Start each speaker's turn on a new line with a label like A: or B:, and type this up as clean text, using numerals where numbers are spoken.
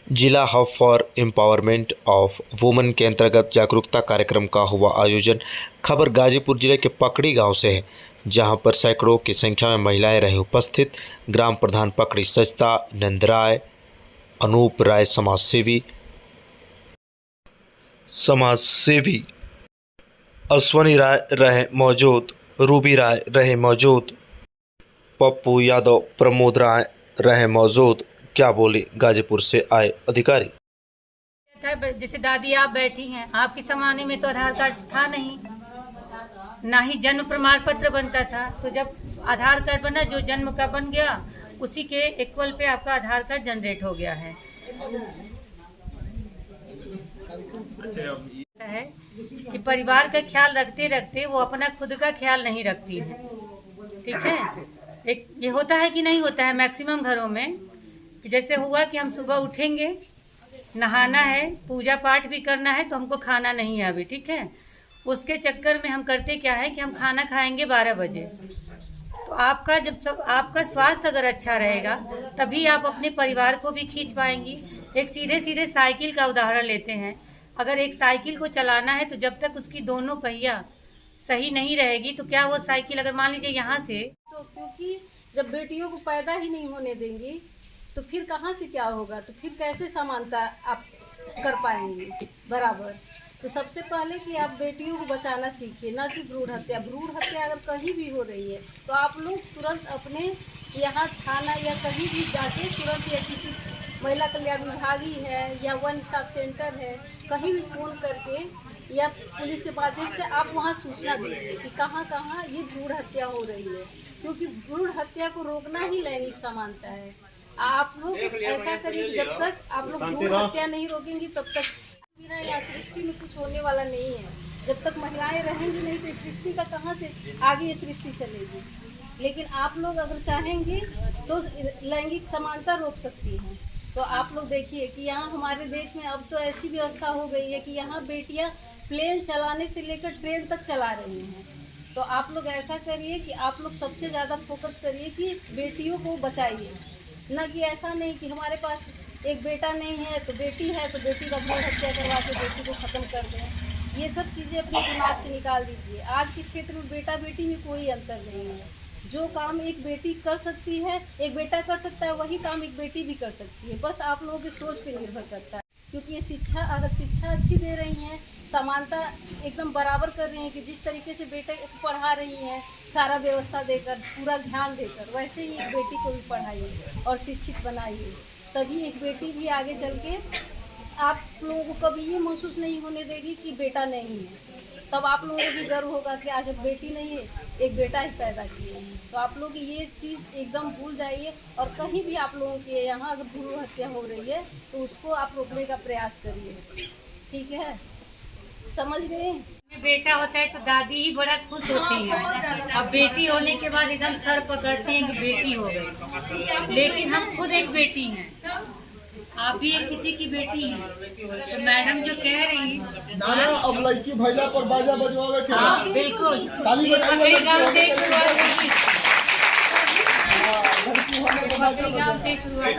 A: जिला hub for empowerment of women के अंतर्गत जागरूकता कार्यक्रम का हुआ आयोजन। खबर गाजीपुर जिले के पकड़ी गांव से है, जहां पर सैकड़ों की संख्या में महिलाएं रही उपस्थित। ग्राम प्रधान पकड़ी सचता नंदराय, अनूप राय समाजसेवी अश्वनी राय रहे मौजूद, रूबी राय रहे मौजूद, पप्पू यादव, प्रमोद राय रहे मौजूद। क्या बोले गाजीपुर से आए अधिकारी।
B: जैसे दादी आप बैठी हैं, आपके जमाने में तो आधार कार्ड था नहीं, ना ही जन्म प्रमाण पत्र बनता था। तो जब आधार कार्ड बना, जो जन्म का बन गया, उसी के इक्वल पे आपका आधार कार्ड जनरेट हो गया है कि परिवार का ख्याल रखते रखते वो अपना खुद का ख्याल नहीं रखती है। ठीक है, एक ये होता है कि नहीं होता है मैक्सिमम घरों में, कि जैसे हुआ कि हम सुबह उठेंगे, नहाना है, पूजा पाठ भी करना है, तो हमको खाना नहीं है अभी। ठीक है, उसके चक्कर में हम करते क्या है कि हम खाना खाएंगे 12 बजे। तो आपका आपका स्वास्थ्य अगर अच्छा रहेगा, तभी आप अपने परिवार को भी खींच पाएंगी। एक सीधे सीधे साइकिल का उदाहरण लेते हैं। अगर एक साइकिल को चलाना है, तो जब तक उसकी दोनों पहिया सही नहीं रहेगी, तो क्या वो साइकिल, अगर मान लीजिए यहाँ से,
C: तो क्योंकि जब बेटियों को पैदा ही नहीं होने देंगी, तो फिर कहाँ से क्या होगा, तो फिर कैसे समानता आप कर पाएंगे बराबर। तो सबसे पहले कि आप बेटियों को बचाना सीखिए, ना कि भ्रूण हत्या। भ्रूण हत्या अगर कहीं भी हो रही है, तो आप लोग तुरंत अपने यहाँ थाना या कहीं भी जाके तुरंत, या किसी महिला कल्याण विभाग ही है या वन स्टॉप सेंटर है, कहीं भी फ़ोन करके या पुलिस के माध्यम से आप वहाँ सूचना दीजिए कि कहाँ कहाँ ये भ्रूण हत्या हो रही है। क्योंकि भ्रूण हत्या को रोकना ही लैंगिक समानता है। आप लोग ऐसा करिए, जब तक आप लोग भ्रूण हत्या नहीं रोकेंगे, तब तक बिना या सृष्टि में कुछ होने वाला नहीं है। जब तक महिलाएं रहेंगी नहीं, तो सृष्टि का कहाँ से आगे ये सृष्टि चलेगी। लेकिन आप लोग अगर चाहेंगे तो लैंगिक समानता रोक सकती हैं। तो आप लोग देखिए कि यहाँ हमारे देश में अब तो ऐसी व्यवस्था हो गई है कि यहाँ बेटियाँ प्लेन चलाने से लेकर ट्रेन तक चला रही हैं। तो आप लोग ऐसा करिए कि आप लोग सबसे ज़्यादा फोकस करिए कि बेटियों को बचाइए, ना कि ऐसा नहीं कि हमारे पास एक बेटा नहीं है तो बेटी है, तो बेटी का भ्रूण हत्या करवा के बेटी को ख़त्म कर दें। ये सब चीज़ें अपने दिमाग से निकाल दीजिए। आज के क्षेत्र में बेटा बेटी में कोई अंतर नहीं है। जो काम एक बेटी कर सकती है, एक बेटा कर सकता है, वही काम एक बेटी भी कर सकती है। बस आप लोगों की सोच पे निर्भर करता है। क्योंकि ये शिक्षा, अगर शिक्षा अच्छी दे रही हैं, समानता एकदम बराबर कर रही हैं, कि जिस तरीके से बेटे को पढ़ा रही हैं सारा व्यवस्था देकर, पूरा ध्यान देकर, वैसे ही एक बेटी को भी पढ़ाइए और शिक्षित बनाइए। तभी एक बेटी भी आगे चल के आप लोगों को कभी ये महसूस नहीं होने देगी कि बेटा नहीं है। तब आप लोगों को भी गर्व होगा कि आज अब बेटी नहीं है, एक बेटा ही पैदा किए हैं। तो आप लोग ये चीज़ एकदम भूल जाइए, और कहीं भी आप लोगों के यहाँ अगर भ्रूण हत्या हो रही है, तो उसको आप रोकने का प्रयास करिए। ठीक है, समझ गए।
B: बेटा होता है तो दादी ही बड़ा खुश होती है। अब बेटी होने के बाद एकदम सर पकड़ते हैं कि बेटी हो गई। लेकिन हम खुद एक बेटी हैं, आप भी एक किसी की बेटी हैं। तो मैडम जो कह रही है
D: ना, अब लड़की भैया पर बाजा बजवावे के।
B: हाँ बिल्कुल, पकड़ी गाँव से शुरुआत।